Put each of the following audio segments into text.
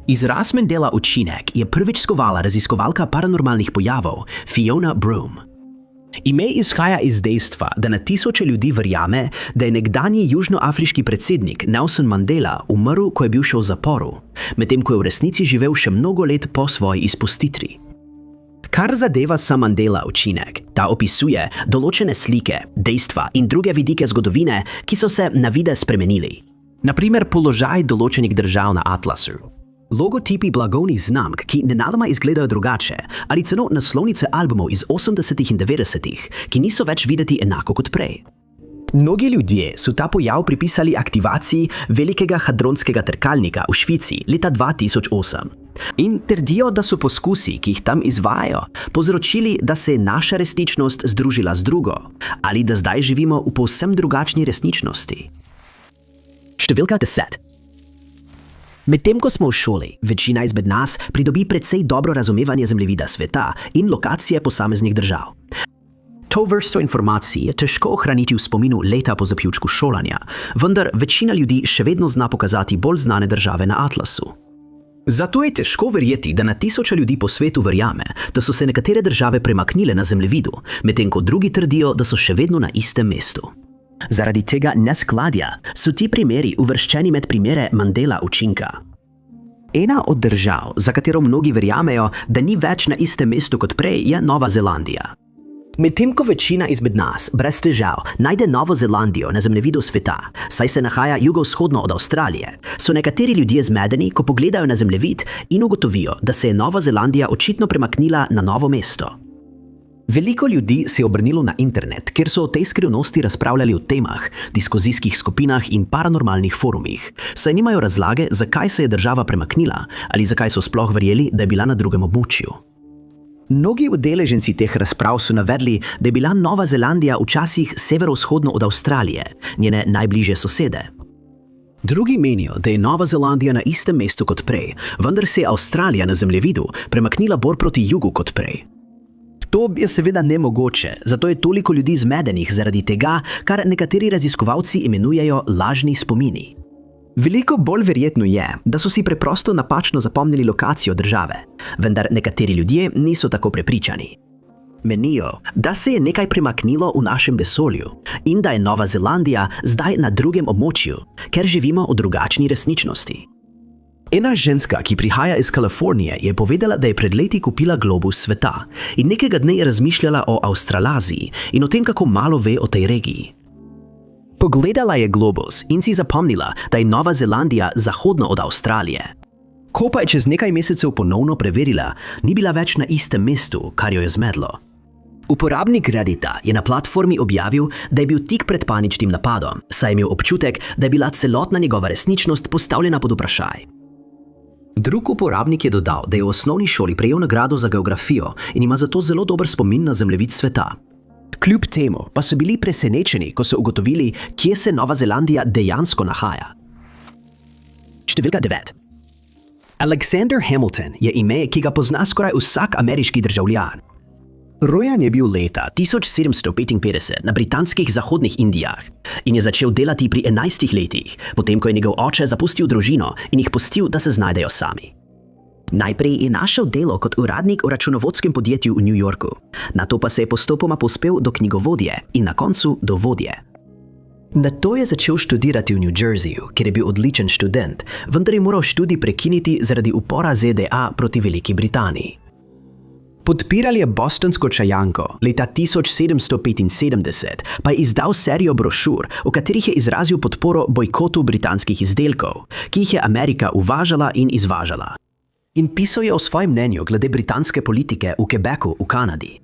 Izraz Mandela učinek je prvič skovala raziskovalka paranormalnih pojavov Fiona Broom. Ime izhaja iz dejstva, da na tisoče ljudi verjame, da je nekdanji južnoafriški predsednik Nelson Mandela umrl, ko je bil še v zaporu, medtem ko je v resnici živel še mnogo let po svoji izpustitvi. Kar zadeva sam Mandela učinek, ta opisuje določene slike, dejstva in druge vidike zgodovine, ki so se na videz spremenili. Na primer položaj določenih držav na atlasu. Logotipi blagovnih znamk, ki nenadoma izgledajo drugače, ali celo naslovnice albumov iz 80. in 90. ki niso več videti enako kot prej. Mnogi ljudje so ta pojav pripisali aktivaciji velikega hadronskega trkalnika v Švici leta 2008 in trdijo, da so poskusi, ki jih tam izvajajo, povzročili, da se je naša resničnost združila z drugo ali da zdaj živimo v povsem drugačni resničnosti. Številka 10. Medtem ko smo v šoli, večina izmed nas pridobi precej dobro razumevanje zemljevida sveta in lokacije posameznih držav. To vrsto informacij je težko ohraniti v spominu leta po zaključku šolanja, vendar večina ljudi še vedno zna pokazati bolj znane države na atlasu. Zato je težko verjeti, da na tisoče ljudi po svetu verjame, da so se nekatere države premaknile na zemljevidu, medtem ko drugi trdijo, da so še vedno na istem mestu. Zaradi tega neskladja so ti primeri uvrščeni med primere Mandela učinka. Ena od držav, za katero mnogi verjamejo, da ni več na istem mestu kot prej, je Nova Zelandija. Medtem ko večina izmed nas brez težav najde Novo Zelandijo na zemljevidu sveta, saj se nahaja jugovzhodno od Avstralije, so nekateri ljudje zmedeni, ko pogledajo na zemljevid in ugotovijo, da se je Nova Zelandija očitno premaknila na novo mesto. Veliko ljudi se je obrnilo na internet, kjer so o tej skrivnosti razpravljali o temah, diskuzijskih skupinah in paranormalnih forumih, saj nimajo razlage, zakaj se je država premaknila ali zakaj so sploh verjeli, da je bila na drugem območju. Mnogi udeleženci teh razprav so navedli, da je bila Nova Zelandija včasih severovzhodno od Avstralije, njene najbližje sosede. Drugi menijo, da je Nova Zelandija na istem mestu kot prej, vendar se je Avstralija na zemljevidu premaknila bolj proti jugu kot prej. To je seveda nemogoče, zato je toliko ljudi zmedenih zaradi tega, kar nekateri raziskovalci imenujejo lažni spomini. Veliko bolj verjetno je, da so si preprosto napačno zapomnili lokacijo države, vendar nekateri ljudje niso tako prepričani. Menijo, da se je nekaj premaknilo v našem vesolju in da je Nova Zelandija zdaj na drugem območju, ker živimo v drugačni resničnosti. Ena ženska, ki prihaja iz Kalifornije, je povedala, da je pred leti kupila globus sveta in nekega dne je razmišljala o Avstralaziji in o tem, kako malo ve o tej regiji. Pogledala je globus in si zapomnila, da je Nova Zelandija zahodno od Avstralije. Ko pa je čez nekaj mesecev ponovno preverila, ni bila več na istem mestu, kar jo je zmedlo. Uporabnik Reddita je na platformi objavil, da je bil tik pred paničnim napadom, saj je imel občutek, da je bila celotna njegova resničnost postavljena pod vprašaj. Drug uporabnik je dodal, da je v osnovni šoli prejel nagrado za geografijo in ima zato zelo dober spomin na zemljevid sveta. Kljub temu pa so bili presenečeni, ko so ugotovili, kje se Nova Zelandija dejansko nahaja. Številka 9. Alexander Hamilton je ime, ki ga pozna skoraj vsak ameriški državljan. Rojen je bil leta 1755 na britanskih zahodnih Indijah in je začel delati pri 11 letih, potem ko je njegov oče zapustil družino in jih pustil, da se znajdejo sami. Najprej je našel delo kot uradnik v računovodskem podjetju v New Yorku, nato pa se je postopoma povzpel do knjigovodje in na koncu do vodje. Nato je začel študirati v New Jerseyju, kjer je bil odličen študent, vendar je moral študij prekiniti zaradi upora ZDA proti Veliki Britaniji. Podpiral je bostonsko čajanko, leta 1775 pa je izdal serijo brošur, v katerih je izrazil podporo bojkotu britanskih izdelkov, ki jih je Amerika uvažala in izvažala. In pisal je o svojem mnenju glede britanske politike v Quebecu v Kanadi.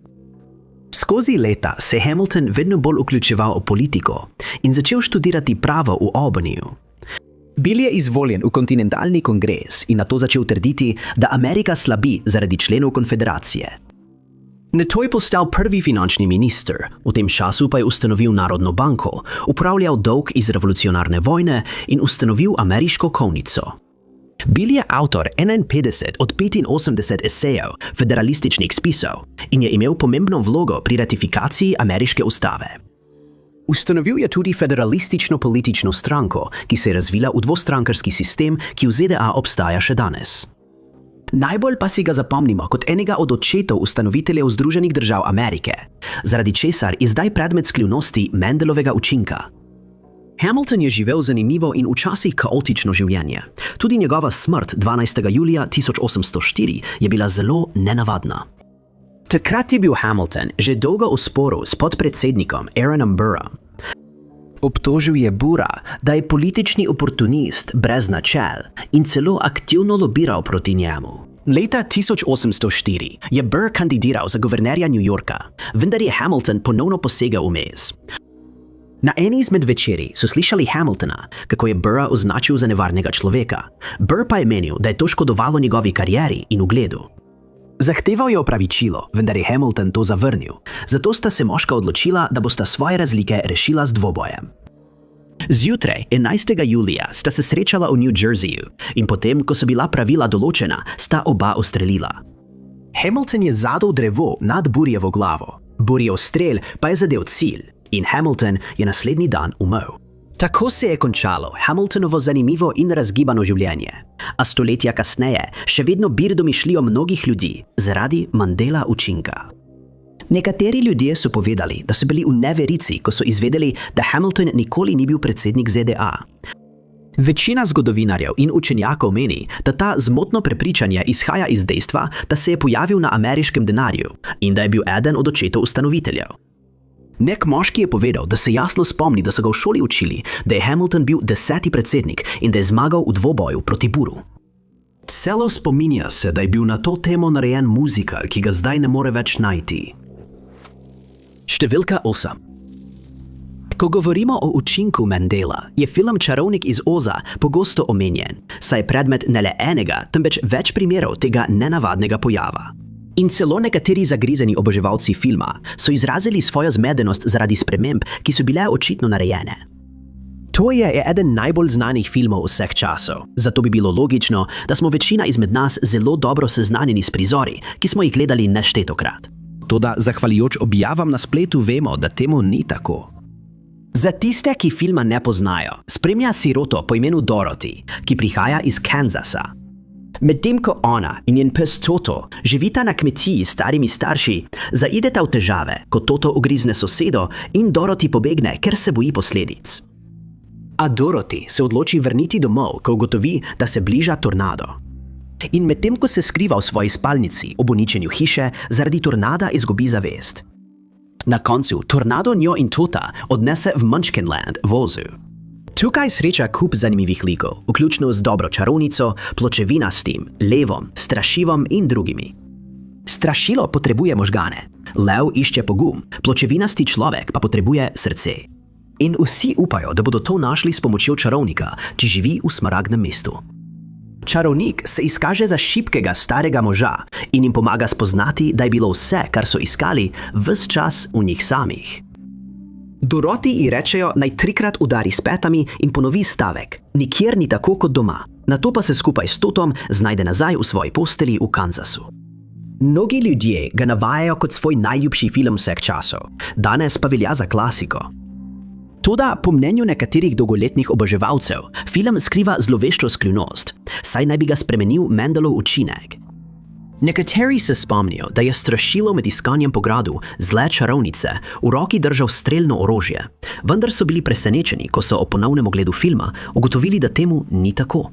Skozi leta se je Hamilton vedno bolj vključeval v politiko in začel študirati pravo v Albanyju. Bil je izvoljen v kontinentalni kongres in nato začel trditi, da Amerika slabi zaradi členov konfederacije. Nato je postal prvi finančni minister, v tem času pa je ustanovil Narodno banko, upravljal dolg iz revolucionarne vojne in ustanovil ameriško kovnico. Bil je avtor 51 od 85 esejev federalističnih spisov in je imel pomembno vlogo pri ratifikaciji ameriške ustave. Ustanovil je tudi federalistično politično stranko, ki se je razvila v dvostrankarski sistem, ki v ZDA obstaja še danes. Najbolj pa si ga zapomnimo kot enega od očetov ustanoviteljev Združenih držav Amerike, zaradi česar je zdaj predmet skrivnosti Mendelovega učinka. Hamilton je živel zanimivo in včasih kaotično življenje. Tudi njegova smrt 12. julija 1804 je bila zelo nenavadna. Takrat je bil Hamilton že dolgo v sporu s podpredsednikom Aaronom Burrom. Obtožil je Burra, da je politični oportunist brez načel in celo aktivno lobiral proti njemu. Leta 1804 je Burr kandidiral za guvernerja New Yorka, vendar je Hamilton ponovno posegel vmes. Na eni izmed večerij so slišali Hamiltona, kako je Burra označil za nevarnega človeka. Burr pa je menil, da je to škodovalo njegovi karieri in ugledu. Zahteval je opravičilo, vendar je Hamilton to zavrnil. Zato sta se moška odločila, da bosta svoje razlike rešila z dvobojem. Zjutraj 11. julija sta se srečala v New Jerseyju in potem, ko so bila pravila določena, sta oba ustrelila. Hamilton je zadal drevo nad Burjevo glavo. Burjev strel pa je zadel cilj in Hamilton je naslednji dan umrl. Tako se je končalo Hamiltonovo zanimivo in razgibano življenje. A stoletja kasneje še vedno bir domišljijo mnogih ljudi zaradi Mandela učinka. Nekateri ljudje so povedali, da so bili v neverici, ko so izvedeli, da Hamilton nikoli ni bil predsednik ZDA. Večina zgodovinarjev in učenjakov meni, da ta zmotno prepričanje izhaja iz dejstva, da se je pojavil na ameriškem denarju in da je bil eden od očetov ustanoviteljev. Nek moški je povedal, da se jasno spomni, da so ga v šoli učili, da je Hamilton bil 10. predsednik in da je zmagal v dvoboju proti Burru. Celo spominja se, da je bil na to temo narejen muzikal, ki ga zdaj ne more več najti. Številka 8. Ko govorimo o učinku Mandela, je film Čarovnik iz Oza pogosto omenjen, saj je predmet ne le enega, temveč več primerov tega nenavadnega pojava. In celo nekateri zagrizeni oboževalci filma so izrazili svojo zmedenost zaradi sprememb, ki so bile očitno narejene. To je eden najbolj znanih filmov vseh časov, zato bi bilo logično, da smo večina izmed nas zelo dobro seznanjeni s prizori, ki smo jih gledali neštetokrat. Toda zahvaljujoč objavam na spletu vemo, da temu ni tako. Za tiste, ki filma ne poznajo, spremlja siroto po imenu Dorothy, ki prihaja iz Kansasa. Medtem ko ona in njen pes Toto živita na kmetiji s starimi starši, zaideta v težave, ko Toto ugrizne sosedo in Dorothy pobegne, ker se boji posledic. A Dorothy se odloči vrniti domov, ko ugotovi, da se bliža tornado. In medtem ko se skriva v svoji spalnici ob uničenju hiše, zaradi tornada izgubi zavest. Na koncu tornado njo in Tota odnese v Munchkinland vozu. Tukaj sreča kup zanimivih likov, vključno z dobro čarovnico, pločevinastim, levom, strašivom in drugimi. Strašilo potrebuje možgane, lev išče pogum, pločevinasti človek pa potrebuje srce. In vsi upajo, da bodo to našli s pomočjo čarovnika, ki živi v Smaragdnem mestu. Čarovnik se izkaže za šibkega starega moža in jim pomaga spoznati, da je bilo vse, kar so iskali, ves čas v njih samih. Dorothy ji rečejo, naj 3-krat udari s petami in ponovi stavek: nikjer ni tako kot doma. Nato pa se skupaj s Totom znajde nazaj v svoji posteli v Kansasu. Mnogi ljudje ga navajajo kot svoj najljubši film vseh časov, danes pa velja za klasiko. Toda, po mnenju nekaterih dolgoletnih oboževalcev, film skriva zloveščo skrivnost, saj naj bi ga spremenil Mendelov učinek. Nekateri se spomnijo, da je strašilo med iskanjem po gradu zle čarovnice v roki držal strelno orožje, vendar so bili presenečeni, ko so ob ponovnem ogledu filma ugotovili, da temu ni tako.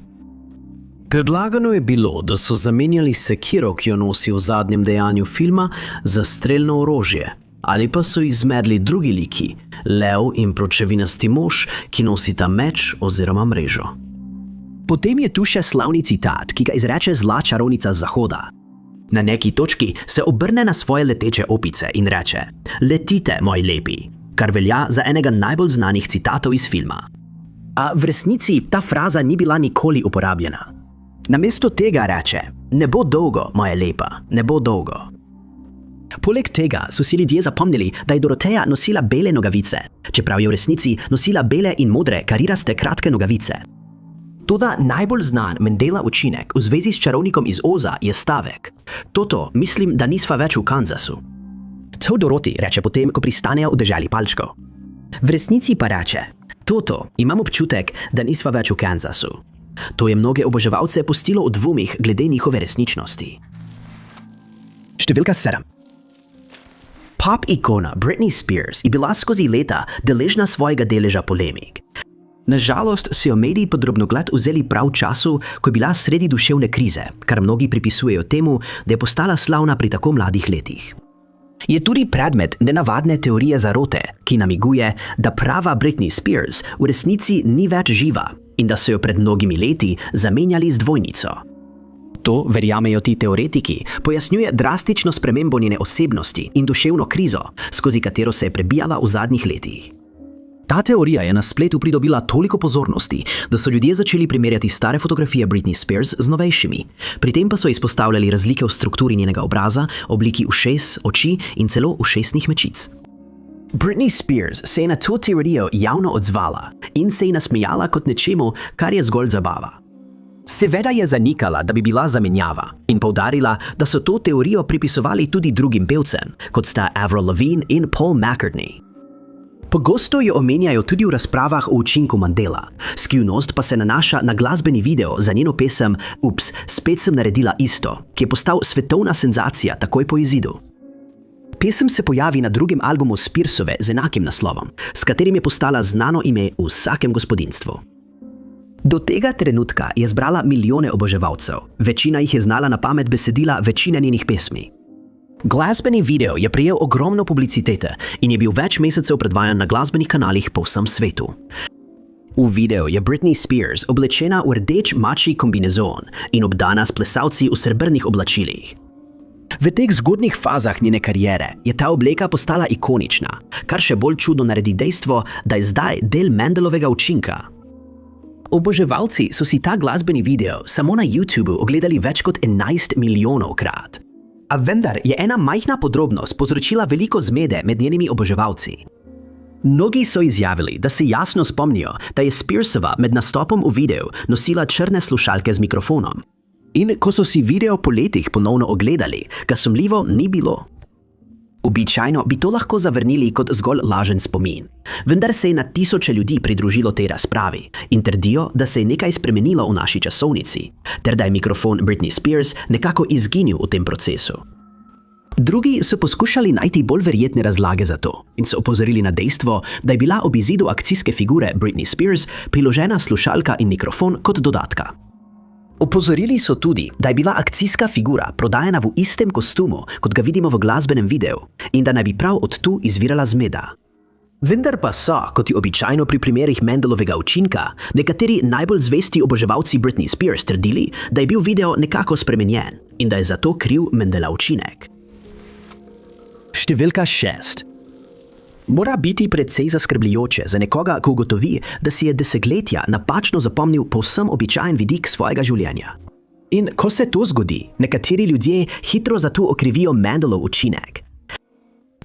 Predlagano je bilo, da so zamenjali sekiro, ki jo nosi v zadnjem dejanju filma, za strelno orožje, ali pa so izmedli drugi liki, lev in pločevinasti mož, ki nosita meč oziroma mrežo. Potem je tu še slavni citat, ki ga izreče zla čarovnica z zahoda. Na neki točki se obrne na svoje leteče opice in reče: letite, moji lepi, kar velja za enega najbolj znanih citatov iz filma. A v resnici ta fraza ni bila nikoli uporabljena. Namesto tega reče: ne bo dolgo, moja lepa, ne bo dolgo. Poleg tega so si ljudje zapomnili, da je Doroteja nosila bele nogavice, čeprav je v resnici nosila bele in modre kariraste kratke nogavice. Toda najbolj znan Mandela učinek v zvezi s čarovnikom iz Oza je stavek: Toto, mislim, da nisva več v Kansasu. To Dorothy reče potem, ko pristanejo v deželi palčkov. V resnici pa reče: Toto, imam občutek, da nisva več v Kansasu. To je mnoge oboževalce pustilo v dvomih glede njihove resničnosti. Številka 7. Pop ikona Britney Spears je bila skozi leta deležna svojega deleža polemik. Nažalost so jo mediji pod drobnogled vzeli prav v času, ko je bila sredi duševne krize, kar mnogi pripisujejo temu, da je postala slavna pri tako mladih letih. Je tudi predmet nenavadne teorije zarote, ki namiguje, da prava Britney Spears v resnici ni več živa in da so jo pred mnogimi leti zamenjali z dvojnico. To, verjamejo ti teoretiki, pojasnjuje drastično spremembo njene osebnosti in duševno krizo, skozi katero se je prebijala v zadnjih letih. Ta teorija je na spletu pridobila toliko pozornosti, da so ljudje začeli primerjati stare fotografije Britney Spears z novejšimi. Pri tem pa so izpostavljali razlike v strukturi njenega obraza, obliki ušes, oči in celo ušesnih mečic. Britney Spears se je na to teorijo javno odzvala in se ji nasmejala kot nečemu, kar je zgolj zabava. Seveda je zanikala, da bi bila zamenjava in poudarila, da so to teorijo pripisovali tudi drugim pevcem, kot sta Avril Lavigne in Paul McCartney. Pogosto jo omenjajo tudi v razpravah o učinku Mandela. Skrivnost pa se nanaša na glasbeni video za njeno pesem Ups, spet sem naredila isto, ki je postal svetovna senzacija takoj po izidu. Pesem se pojavi na drugem albumu Spearsove z enakim naslovom, s katerim je postala znano ime v vsakem gospodinjstvu. Do tega trenutka je zbrala milijone oboževalcev, večina jih je znala na pamet besedila večine njenih pesmi. Glasbeni video je prejel ogromno publicitete in je bil več mesecev predvajan na glasbenih kanalih po vsem svetu. V videu je Britney Spears oblečena v rdeč mačji kombinezon in obdana s plesalci v srebrnih oblačilih. V teh zgodnjih fazah njene kariere je ta obleka postala ikonična, kar še bolj čudno naredi dejstvo, da je zdaj del Mandelovega učinka. Oboževalci so si ta glasbeni video samo na YouTubeu ogledali več kot 11 milijonov krat. A vendar je ena majhna podrobnost povzročila veliko zmede med njenimi oboževalci. Mnogi so izjavili, da se jasno spomnijo, da je Spearsova med nastopom v videu nosila črne slušalke z mikrofonom. In ko so si video po letih ponovno ogledali, ga sumljivo ni bilo. Običajno bi to lahko zavrnili kot zgolj lažen spomin, vendar se je na tisoče ljudi pridružilo tej razpravi in trdijo, da se je nekaj spremenilo v naši časovnici, ter da je mikrofon Britney Spears nekako izginil v tem procesu. Drugi so poskušali najti bolj verjetne razlage za to in so opozorili na dejstvo, da je bila ob izidu akcijske figure Britney Spears priložena slušalka in mikrofon kot dodatka. Opozorili so tudi, da je bila akcijska figura prodajana v istem kostumu, kot ga vidimo v glasbenem videu, in da naj bi prav od tu izvirala zmeda. Vendar pa so, kot je običajno pri primerih Mandelovega učinka, nekateri najbolj zvesti oboževalci Britney Spears trdili, da je bil video nekako spremenjen in da je zato kriv Mandelov učinek. Številka 6. Mora biti precej zaskrbljujoče za nekoga, ko ugotovi, da si je desetletja napačno zapomnil povsem običajen vidik svojega življenja. In ko se to zgodi, nekateri ljudje hitro za to okrivijo Mandelov učinek.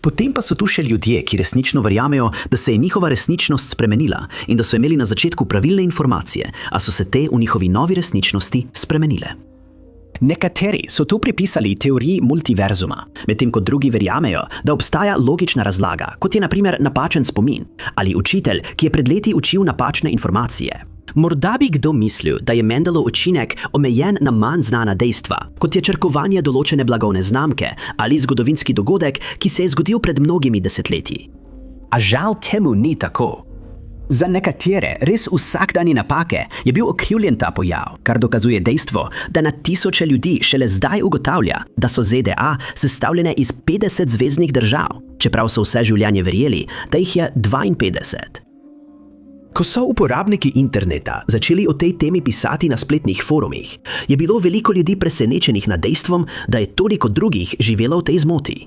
Potem pa so tu še ljudje, ki resnično verjamejo, da se je njihova resničnost spremenila in da so imeli na začetku pravilne informacije, a so se te v njihovi novi resničnosti spremenile. Nekateri so to pripisali teoriji multiverzuma, medtem ko drugi verjamejo, da obstaja logična razlaga, kot je na primer napačen spomin ali učitelj, ki je pred leti učil napačne informacije. Morda bi kdo mislil, da je Mandelov učinek omejen na manj znana dejstva, kot je črkovanje določene blagovne znamke ali zgodovinski dogodek, ki se je zgodil pred mnogimi desetletji. A žal temu ni tako. Za nekatere res vsakdanje napake je bil okrivljen ta pojav, kar dokazuje dejstvo, da na tisoče ljudi šele zdaj ugotavlja, da so ZDA sestavljene iz 50 zveznih držav, čeprav so vse življenje verjeli, da jih je 52. Ko so uporabniki interneta začeli o tej temi pisati na spletnih forumih, je bilo veliko ljudi presenečenih nad dejstvom, da je toliko drugih živelo v tej zmoti.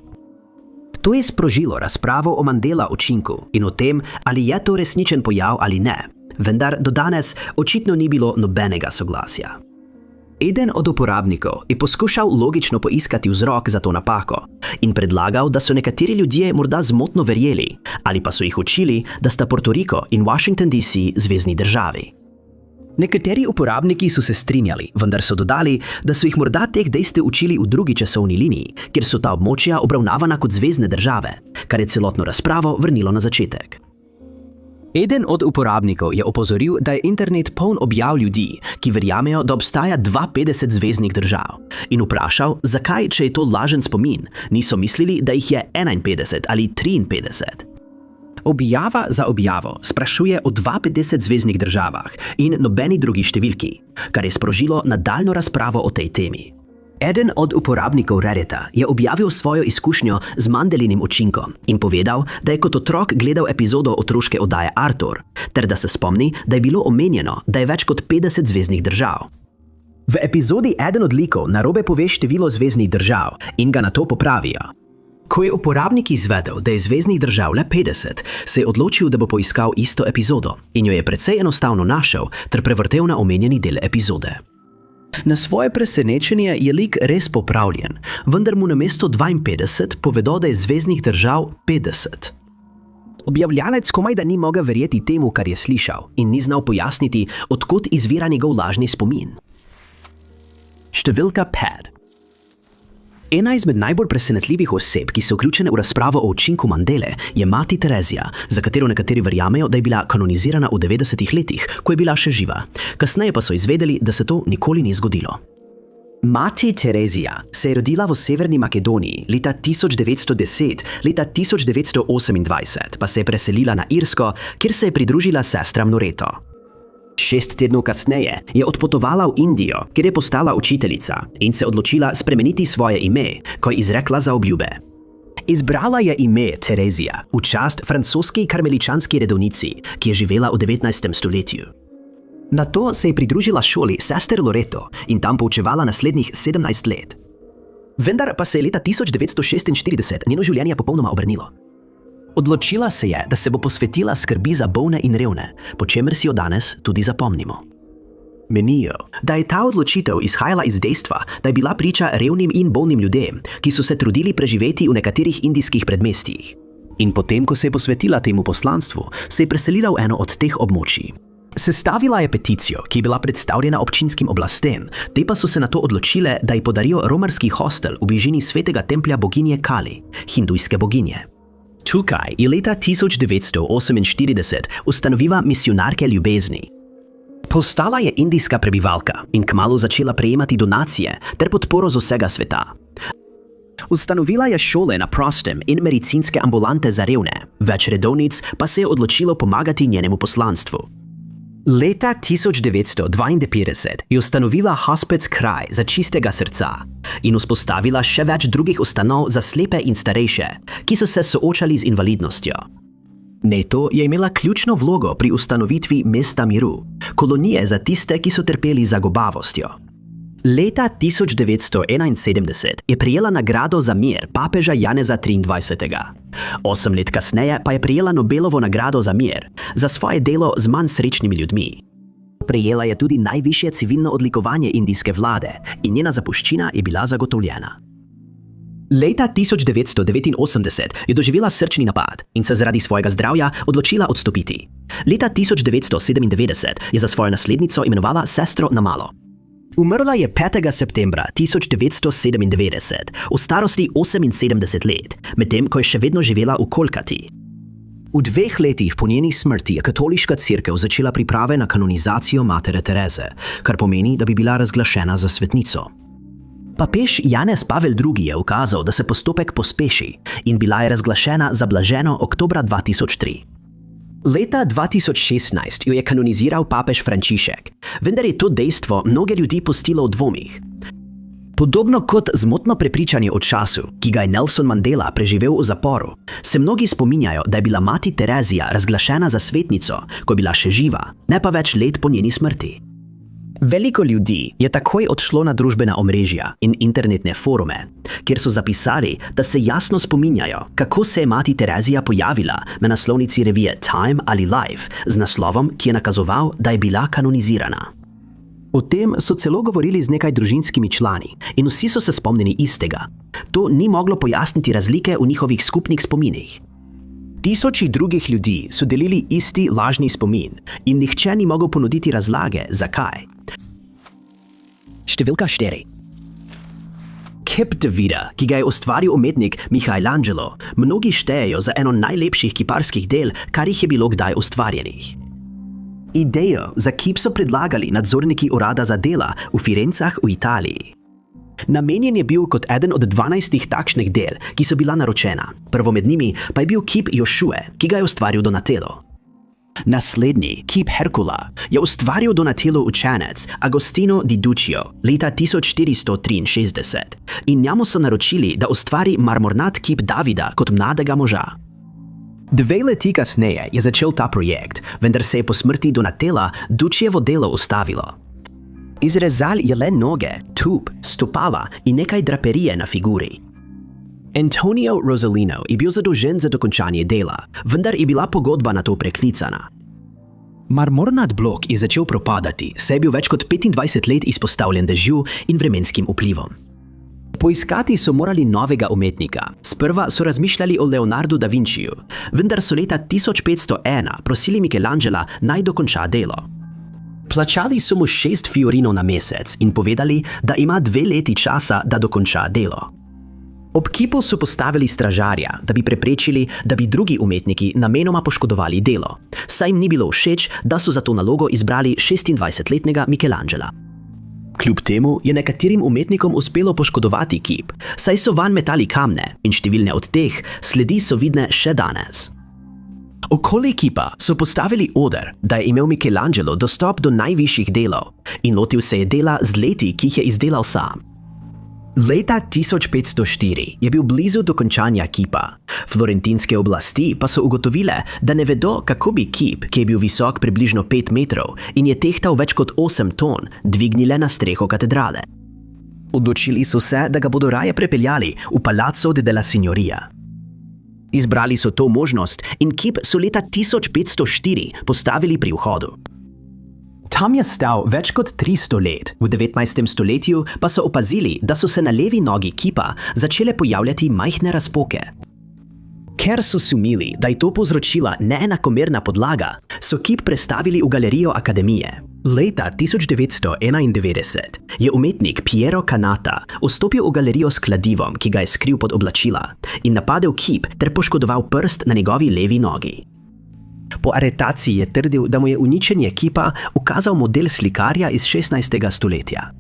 To je sprožilo razpravo o Mandela učinku in o tem, ali je to resničen pojav ali ne, vendar do danes očitno ni bilo nobenega soglasja. Eden od uporabnikov je poskušal logično poiskati vzrok za to napako in predlagal, da so nekateri ljudje morda zmotno verjeli ali pa so jih učili, da sta Puerto Rico in Washington DC zvezni državi. Nekateri uporabniki so se strinjali, vendar so dodali, da so jih morda teh dejstev učili v drugi časovni liniji, kjer so ta območja obravnavana kot zvezne države, kar je celotno razpravo vrnilo na začetek. Eden od uporabnikov je opozoril, da je internet poln objav ljudi, ki verjamejo, da obstaja 52 zveznih držav. In vprašal, zakaj, če je to lažen spomin, niso mislili, da jih je 51 ali 53. Objava za objavo sprašuje o 52 zveznih državah in nobeni drugi številki, kar je sprožilo nadaljnjo razpravo o tej temi. Eden od uporabnikov Reddita je objavil svojo izkušnjo z Mandelinim učinkom in povedal, da je kot otrok gledal epizodo otroške oddaje Arthur, ter da se spomni, da je bilo omenjeno, da je več kot 50 zveznih držav. V epizodi eden od likov narobe pove število zveznih držav in ga nato popravijo. Ko je uporabnik izvedel, da je zveznih držav le 50, se je odločil, da bo poiskal isto epizodo in jo je precej enostavno našel ter prevrtel na omenjeni del epizode. Na svoje presenečenje je lik res popravljen, vendar mu namesto 52 povedo, da je zveznih držav 50. Objavljalec komajda ni mogel verjeti temu, kar je slišal, in ni znal pojasniti, odkot izvira njegov lažni spomin. Številka 5. Ena izmed najbolj presenetljivih oseb, ki so vključene v razpravo o učinku Mandele, je mati Terezija, za katero nekateri verjamejo, da je bila kanonizirana v 90-ih letih, ko je bila še živa. Kasneje pa so izvedeli, da se to nikoli ni zgodilo. Mati Terezija se je rodila v Severni Makedoniji leta 1910, leta 1928 pa se je preselila na Irsko, kjer se je pridružila sestram Noreto. 6 tednov kasneje je odpotovala v Indijo, kjer je postala učiteljica in se odločila spremeniti svoje ime, ko je izrekla zaobljube. Izbrala je ime Terezija v čast francoski karmeličanski redovnici, ki je živela v 19. stoletju. Nato se je pridružila šoli sester Loreto in tam poučevala naslednjih 17 let. Vendar pa se je leta 1946 njeno življenje popolnoma obrnilo. Odločila se je, da se bo posvetila skrbi za bolne in revne, po čemer si jo danes tudi zapomnimo. Menijo, da je ta odločitev izhajala iz dejstva, da je bila priča revnim in bolnim ljudem, ki so se trudili preživeti v nekaterih indijskih predmestjih. In potem, ko se je posvetila temu poslanstvu, se je preselila v eno od teh območij. Sestavila je peticijo, ki je bila predstavljena občinskim oblastem, te pa so se nato odločile, da ji podarijo romarski hostel v bližini svetega templja boginje Kali, hindujske boginje. Tukaj je leta 1948 ustanovila misijonarke ljubezni. Postala je indijska prebivalka in kmalu začela prejemati donacije ter podporo z vsega sveta. Ustanovila je šole na prostem in medicinske ambulante za revne, več redovnic pa se je odločilo pomagati njenemu poslanstvu. Leta 1952 je ustanovila Hospic Kraj za čistega srca in vzpostavila še več drugih ustanov za slepe in starejše, ki so se soočali z invalidnostjo. Neto je imela ključno vlogo pri ustanovitvi Mesta miru, kolonije za tiste, ki so trpeli za gobavostjo. Leta 1971 je prejela nagrado za mir papeža Janeza 23. 8 let kasneje pa je prejela Nobelovo nagrado za mir za svoje delo z manj srečnimi ljudmi. Prejela je tudi najvišje civilno odlikovanje indijske vlade in njena zapuščina je bila zagotovljena. Leta 1989 je doživela srčni napad in se zaradi svojega zdravja odločila odstopiti. Leta 1997 je za svojo naslednico imenovala sestro Namalo. Umrla je 5. septembra 1997 v starosti 78 let, medtem ko je še vedno živela v Kolkati. V 2 letih po njeni smrti je katoliška cerkev začela priprave na kanonizacijo matere Tereze, kar pomeni, da bi bila razglašena za svetnico. Papež Janez Pavel II. Je ukazal, da se postopek pospeši in bila je razglašena za blaženo oktobra 2003. Leta 2016 jo je kanoniziral papež Frančišek, vendar je to dejstvo mnoge ljudi pustilo v dvomih. Podobno kot zmotno prepričanje o času, ki ga je Nelson Mandela preživel v zaporu, se mnogi spominjajo, da je bila mati Terezija razglašena za svetnico, ko je bila še živa, ne pa več let po njeni smrti. Veliko ljudi je takoj odšlo na družbena omrežja in internetne forume, kjer so zapisali, da se jasno spominjajo, kako se je mati Terezija pojavila na naslovnici revije Time ali Life z naslovom, ki je nakazoval, da je bila kanonizirana. O tem so celo govorili z nekaj družinskimi člani in vsi so se spomnili istega. To ni moglo pojasniti razlike v njihovih skupnih spominih. Tisoči drugih ljudi so delili isti lažni spomin in nihče ni mogel ponuditi razlage, zakaj. Številka 4. Kip Davida, ki ga je ustvaril umetnik Michelangelo, mnogi štejejo za eno najlepših kiparskih del, kar jih je bilo kdaj ustvarjenih. Idejo za kip so predlagali nadzorniki urada za dela v Firencah v Italiji. Namenjen je bil kot eden od 12 takšnih del, ki so bila naročena. Prvo med njimi pa je bil kip Jošue, ki ga je ustvaril Donatello. Naslednji, kip Herkula, je ustvaril Donatello učenec Agostino di Duccio leta 1463 in njemu so naročili, da ustvari marmornat kip Davida kot mladega moža. 2 leti kasneje je začel ta projekt, vendar se je po smrti Donatella Ducciovo delo ustavilo. Izrezal je le noge, tup, stopala in nekaj draperije na figuri. Antonio Rosalino je bil zadolžen za dokončanje dela, vendar je bila pogodba na to preklicana. Marmornat blok je začel propadati, saj je bil več kot 25 let izpostavljen dežju in vremenskim vplivom. Poiskati so morali novega umetnika. Sprva so razmišljali o Leonardu da Vinciju, vendar so leta 1501 prosili Michelangela naj dokonča delo. Plačali so mu 6 fiorinov na mesec in povedali, da ima 2 leti časa, da dokonča delo. Ob kipu so postavili stražarja, da bi preprečili, da bi drugi umetniki namenoma poškodovali delo, saj jim ni bilo všeč, da so za to nalogo izbrali 26-letnega Michelangela. Kljub temu je nekaterim umetnikom uspelo poškodovati kip, saj so vanj metali kamne in številne od teh sledi so vidne še danes. Okoli kipa so postavili oder, da je imel Michelangelo dostop do najvišjih delov in lotil se je dela z leti, ki jih je izdelal sam. Leta 1504 je bil blizu dokončanja kipa. Florentinske oblasti pa so ugotovile, da ne vedo, kako bi kip, ki je bil visok približno 5 metrov in je tehtal več kot 8 ton, dvignile na streho katedrale. Odločili so se, da ga bodo raje prepeljali v Palazzo della Signoria. Izbrali so to možnost in kip so leta 1504 postavili pri vhodu. Tam je stal več kot 300 let, v 19. stoletju pa so opazili, da so se na levi nogi kipa začele pojavljati majhne razpoke. Ker so sumili, da je to povzročila neenakomerna podlaga, so kip prestavili v galerijo Akademije. Leta 1991 je umetnik Piero Cannata vstopil v galerijo s kladivom, ki ga je skril pod oblačila, in napadel kip ter poškodoval prst na njegovi levi nogi. Po aretaciji je trdil, da mu je uničenje kipa ukazal model slikarja iz 16. stoletja.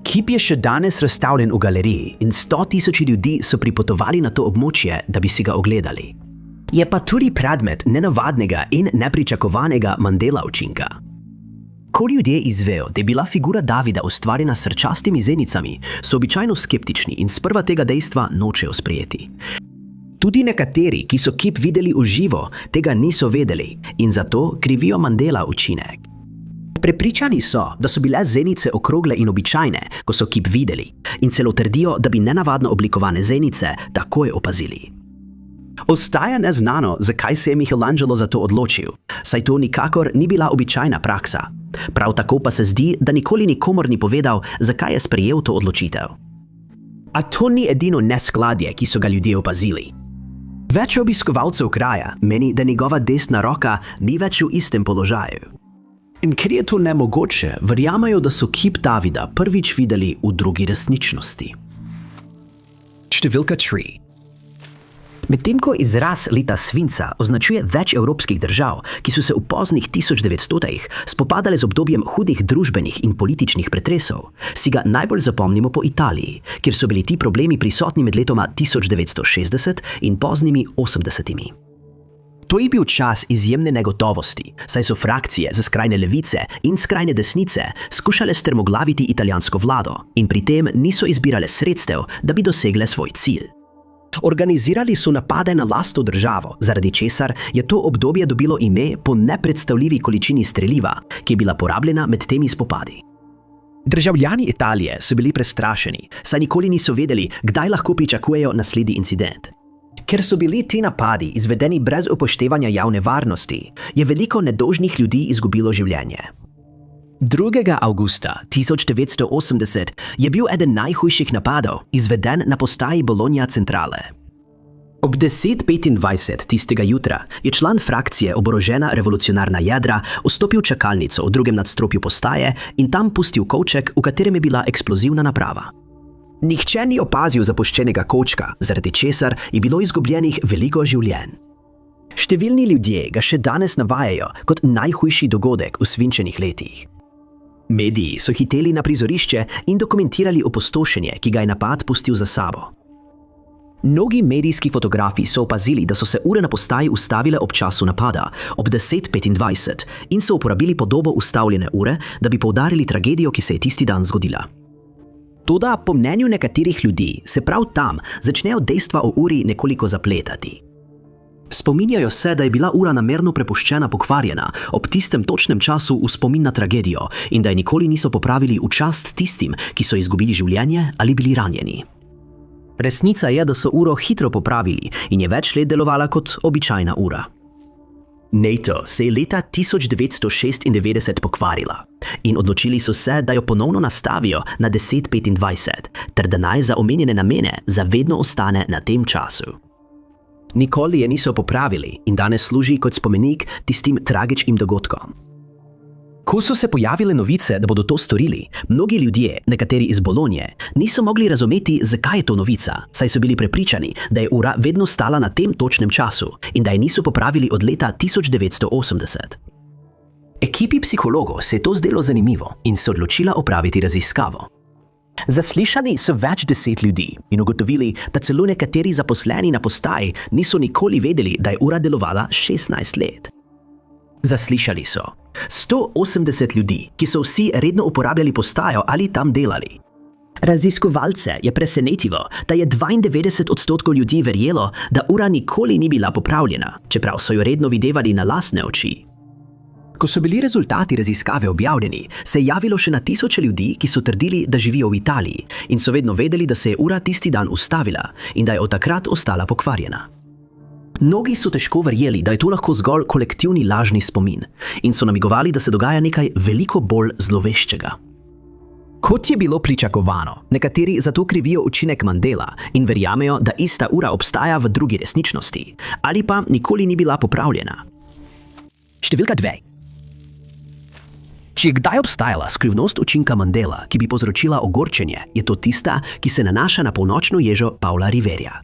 Kip je še danes razstavljen v galeriji in 100.000 ljudi so pripotovali na to območje, da bi si ga ogledali. Je pa tudi predmet nenavadnega in nepričakovanega Mandela učinka. Ko ljudje izvejo, da je bila figura Davida ustvarjena s srčastimi zenicami, so običajno skeptični in sprva tega dejstva nočejo sprejeti. Tudi nekateri, ki so kip videli v živo, tega niso vedeli in zato krivijo Mandela učinek. Prepričani so, da so bile zenice okrogle in običajne, ko so kip videli, in celo trdijo, da bi nenavadno oblikovane zenice takoj opazili. Ostaja neznano, zakaj se je Michelangelo za to odločil, saj to nikakor ni bila običajna praksa. Prav tako pa se zdi, da nikoli nikomur ni povedal, zakaj je sprejel to odločitev. A to ni edino neskladje, ki so ga ljudje opazili. Več obiskovalcev kraja meni, da njegova desna roka ni več v istem položaju. In ker je to nemogoče, verjamejo, da so kip Davida prvič videli v drugi resničnosti. Številka 3. Medtem ko izraz leta svinca označuje več evropskih držav, ki so se v poznih 1900-ih spopadale z obdobjem hudih družbenih in političnih pretresov, si ga najbolj zapomnimo po Italiji, kjer so bili ti problemi prisotni med letoma 1960 in poznimi 80-imi. To je bil čas izjemne negotovosti, saj so frakcije za skrajne levice in skrajne desnice skušale strmoglaviti italijansko vlado in pri tem niso izbirale sredstev, da bi dosegle svoj cilj. Organizirali so napade na lastno državo, zaradi česar je to obdobje dobilo ime po nepredstavljivi količini streliva, ki je bila porabljena med temi spopadi. Državljani Italije so bili prestrašeni, saj nikoli niso vedeli, kdaj lahko pričakujejo naslednji incident. Ker so bili ti napadi izvedeni brez upoštevanja javne varnosti, je veliko nedolžnih ljudi izgubilo življenje. 2. avgusta 1980 je bil eden najhujših napadov izveden na postaji Bologna Centrale. Ob 10:25 tistega jutra je član frakcije Oborožena revolucionarna jedra vstopil v čakalnico v drugem nadstropju postaje in tam pustil kovček, v katerem je bila eksplozivna naprava. Nihče ni opazil zapuščenega kočka, zaradi česar je bilo izgubljenih veliko življenj. Številni ljudje ga še danes navajajo kot najhujši dogodek v svinčenih letih. Mediji so hiteli na prizorišče in dokumentirali opustošenje, ki ga je napad pustil za sabo. Mnogi medijski fotografi so opazili, da so se ure na postaji ustavile ob času napada, ob 10:25, in so uporabili podobo ustavljene ure, da bi poudarili tragedijo, ki se je tisti dan zgodila. Toda po mnenju nekaterih ljudi se prav tam začnejo dejstva o uri nekoliko zapletati. Spominjajo se, da je bila ura namerno prepuščena pokvarjena ob tistem točnem času v spomin na tragedijo in da je nikoli niso popravili v čast tistim, ki so izgubili življenje ali bili ranjeni. Resnica je, da so uro hitro popravili in je več let delovala kot običajna ura. NATO se je leta 1996 pokvarila in odločili so se, da jo ponovno nastavijo na 10:25, ter da naj za omenjene namene zavedno ostane na tem času. Nikoli je niso popravili in danes služi kot spomenik tistim tragičnim dogodkom. Ko so se pojavile novice, da bodo to storili, mnogi ljudje, nekateri iz Bolonje, niso mogli razumeti, zakaj je to novica, saj so bili prepričani, da je ura vedno stala na tem točnem času in da je niso popravili od leta 1980. Ekipi psihologov se je to zdelo zanimivo in se odločila opraviti raziskavo. Zaslišali so več 10 ljudi in ugotovili, da celo nekateri zaposleni na postaji niso nikoli vedeli, da je ura delovala 16 let. Zaslišali so 180 ljudi, ki so vsi redno uporabljali postajo ali tam delali. Raziskovalce je presenetilo, da je 92% ljudi verjelo, da ura nikoli ni bila popravljena, čeprav so jo redno videvali na lastne oči. Ko so bili rezultati raziskave objavljeni, se je javilo še na tisoče ljudi, ki so trdili, da živijo v Italiji in so vedno vedeli, da se je ura tisti dan ustavila in da je od takrat ostala pokvarjena. Mnogi so težko verjeli, da je to lahko zgolj kolektivni lažni spomin in so namigovali, da se dogaja nekaj veliko bolj zloveščega. Kot je bilo pričakovano, nekateri zato krivijo učinek Mandela in verjamejo, da ista ura obstaja v drugi resničnosti ali pa nikoli ni bila popravljena. Številka 2. Če je kdaj obstajala skrivnost učinka Mandela, ki bi povzročila ogorčenje, je to tista, ki se nanaša na polnočno ježo Paula Riverja.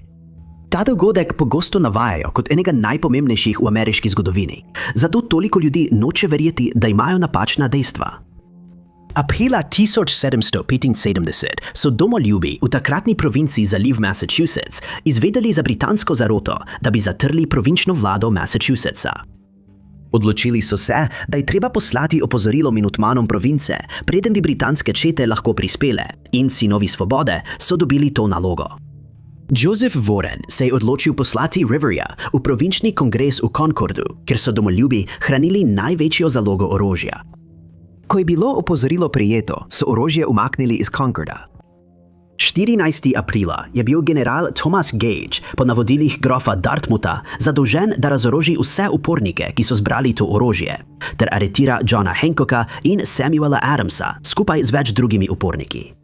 Ta dogodek pogosto navajajo kot enega najpomembnejših v ameriški zgodovini, zato toliko ljudi noče verjeti, da imajo napačna dejstva. Aprila 1775 so domoljubi v takratni provinciji Zaliv Massachusetts izvedeli za britansko zaroto, da bi zatrli provinčno vlado Massachusettsa. Odločili so se, da je treba poslati opozorilo minutmanom province, preden bi britanske čete lahko prispele, in sinovi svobode so dobili to nalogo. Joseph Warren se je odločil poslati Riverja v provinčni kongres v Concordu, kjer so domoljubi hranili največjo zalogo orožja. Ko je bilo opozorilo prejeto, so orožje umaknili iz Concorda. 14. aprila je bil general Thomas Gage po navodilih grofa Dartmoutha zadolžen, da razoroži vse upornike, ki so zbrali to orožje, ter aretira Johna Hancocka in Samuela Adamsa skupaj z več drugimi uporniki.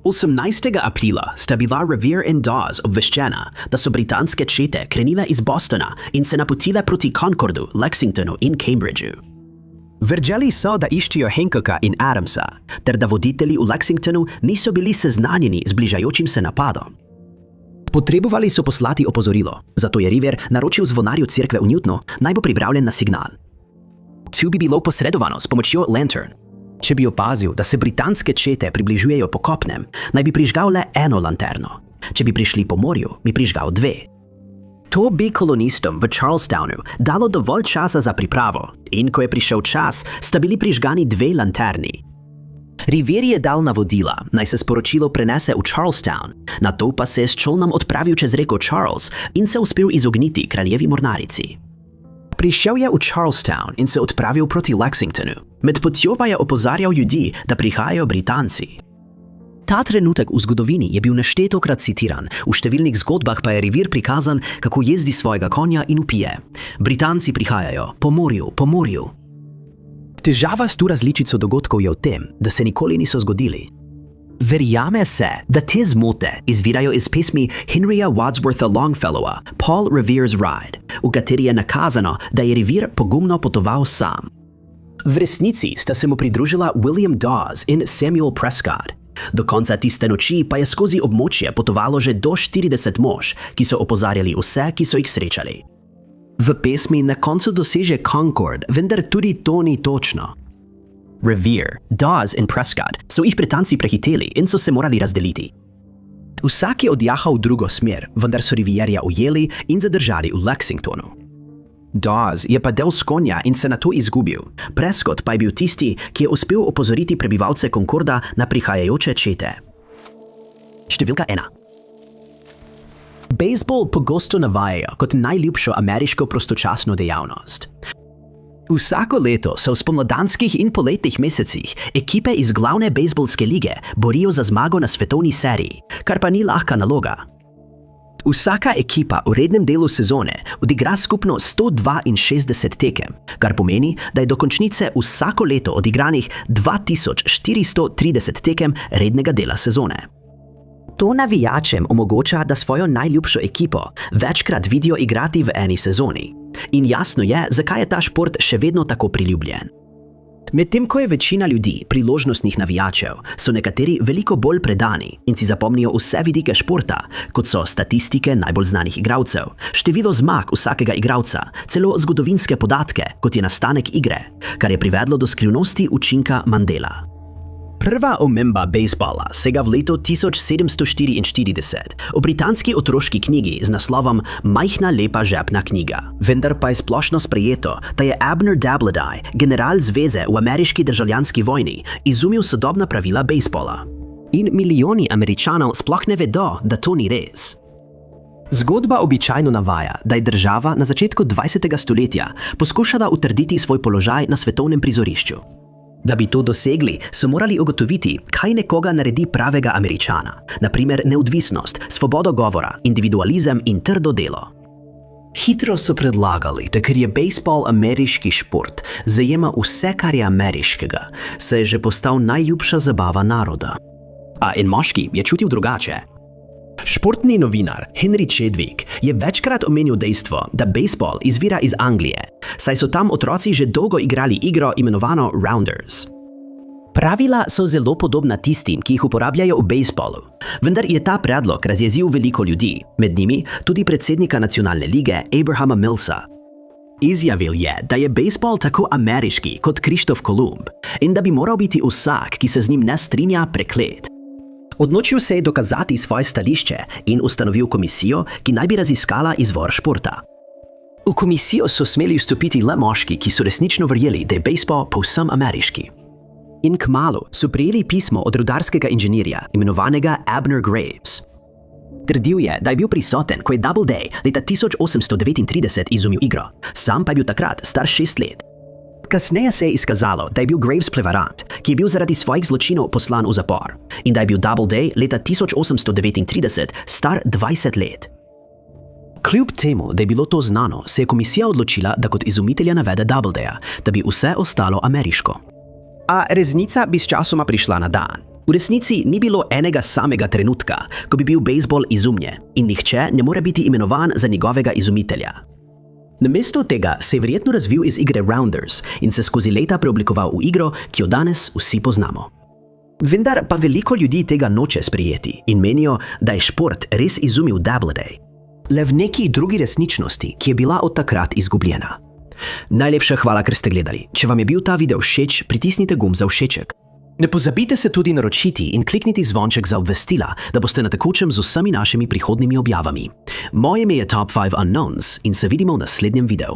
18. aprila sta bila Revere in Dawes obveščena, da so britanske čete krenile iz Bostona in se napotile proti Concordu, Lexingtonu in Cambridgeu. Verjeli so, da iščijo Hancocka in Adamsa, ter da voditelji v Lexingtonu niso bili seznanjeni z bližajočim se napadom. Potrebovali so poslati opozorilo, zato je River naročil zvonarju cerkve v Newtonu, naj bo pripravljen na signal. Tu bi bilo posredovano s pomočjo lantern. Če bi opazil, da se britanske čete približujejo po kopnem, naj bi prižgal le eno lanterno. Če bi prišli po morju, bi prižgal 2. To bi kolonistom v Charlestownu dalo dovolj časa za pripravo in ko je prišel čas, sta bili prižgani 2 lanterni. River je dal navodila, naj se sporočilo prenese v Charlestown, nato pa se je s čolnom odpravil čez reko Charles in se uspel izogniti kraljevi mornarici. Prišel je v Charlestown in se odpravil proti Lexingtonu, med potjo pa je opozarjal ljudi, da prihajajo Britanci. Ta trenutek v zgodovini je bil neštetokrat citiran, v številnih zgodbah pa je River prikazan, kako jezdi svojega konja in vpije: Britanci prihajajo, po morju, po morju. Težava s to različico dogodkov je v tem, da se nikoli niso zgodili. Verjame se, da te zmote izvirajo iz pesmi Henryja Wadswortha Longfellowa Paul Revere's Ride, v kateri je nakazano, da je River pogumno potoval sam. V resnici sta se mu pridružila William Dawes in Samuel Prescott. Do konca tiste noči pa je skozi območje potovalo že do 40 mož, ki so opozarjali vse, ki so jih srečali. V pesmi na koncu doseže Concord, vendar tudi to ni točno. Revere, Dawes in Prescott so jih Britanci prehiteli in so se morali razdeliti. Vsak je odjahal v drugo smer, vendar so Rivierja ujeli in zadržali v Lexingtonu. Dawes je padel s konja in se nato izgubil. Prescott pa je bil tisti, ki je uspel opozoriti prebivalce Concorda na prihajajoče čete. Številka 1. Bejzbol pogosto navajajo kot najljubšo ameriško prostočasno dejavnost. Vsako leto se v spomladanskih in poletnih mesecih ekipe iz glavne bejzbolske lige borijo za zmago na svetovni seriji, kar pa ni lahka naloga. Vsaka ekipa v rednem delu sezone odigra skupno 162 tekem, kar pomeni, da je do končnice vsako leto odigranih 2430 tekem rednega dela sezone. To navijačem omogoča, da svojo najljubšo ekipo večkrat vidijo igrati v eni sezoni. In jasno je, zakaj je ta šport še vedno tako priljubljen. Medtem ko je večina ljudi priložnostnih navijačev, so nekateri veliko bolj predani in si zapomnijo vse vidike športa, kot so statistike najbolj znanih igralcev, število zmag vsakega igralca, celo zgodovinske podatke, kot je nastanek igre, kar je privedlo do skrivnosti učinka Mandela. Prva omemba bejzbola sega v leto 1744 v britanski otroški knjigi z naslovom Majhna lepa žepna knjiga. Vendar pa je splošno sprejeto, da je Abner Doubleday, general zveze v ameriški državljanski vojni, izumil sodobna pravila bejzbola. In milijoni Američanov sploh ne vedo, da to ni res. Zgodba običajno navaja, da je država na začetku 20. stoletja poskušala utrditi svoj položaj na svetovnem prizorišču. Da bi to dosegli, so morali ugotoviti, kaj nekoga naredi pravega Američana, na primer neodvisnost, svobodo govora, individualizem in trdo delo. Hitro so predlagali, da ker je bejzbol ameriški šport, zajema vse, kar je ameriškega, se je že postal najljubša zabava naroda. A en moški je čutil drugače. Športni novinar Henry Chadwick je večkrat omenil dejstvo, da bejzbol izvira iz Anglije, saj so tam otroci že dolgo igrali igro imenovano rounders. Pravila so zelo podobna tistim, ki jih uporabljajo v bejzbolu, vendar je ta predlog razjezil veliko ljudi, med njimi tudi predsednika nacionalne lige Abrahama Millsa. Izjavil je, da je bejzbol tako ameriški kot Krištof Kolumb in da bi moral biti vsak, ki se z njim ne strinja, preklet. Odločil se je dokazati svoje stališče in ustanovil komisijo, ki naj bi raziskala izvor športa. V komisijo so smeli vstopiti le moški, ki so resnično verjeli, da je bejzbol povsem ameriški. In kmalu so prejeli pismo od rudarskega inženirja, imenovanega Abner Graves. Trdil je, da je bil prisoten, ko je Doubleday leta 1839 izumil igro, sam pa je bil takrat star 6 let. Kasneje se je izkazalo, da je bil Graves prevarant, ki je bil zaradi svojih zločinov poslan v zapor, in da je bil Doubleday leta 1839 star 20 let. Kljub temu, da je bilo to znano, se je komisija odločila, da kot izumitelja navede Doubledaya, da bi vse ostalo ameriško. A resnica bi sčasoma prišla na dan. V resnici ni bilo enega samega trenutka, ko bi bil bejzbol izumljen, in nihče ne more biti imenovan za njegovega izumitelja. Namesto tega se je verjetno razvil iz igre rounders in se skozi leta preoblikoval v igro, ki jo danes vsi poznamo. Vendar pa veliko ljudi tega noče sprejeti in menijo, da je šport res izumil Doubleday, le v neki drugi resničnosti, ki je bila od takrat izgubljena. Najlepša hvala, ker ste gledali. Če vam je bil ta video všeč, pritisnite gumb za všeček. Ne pozabite se tudi naročiti in klikniti zvonček za obvestila, da boste na tekočem z vsemi našimi prihodnimi objavami. Moje ime je Top 5 Unknowns in se vidimo v naslednjem videu.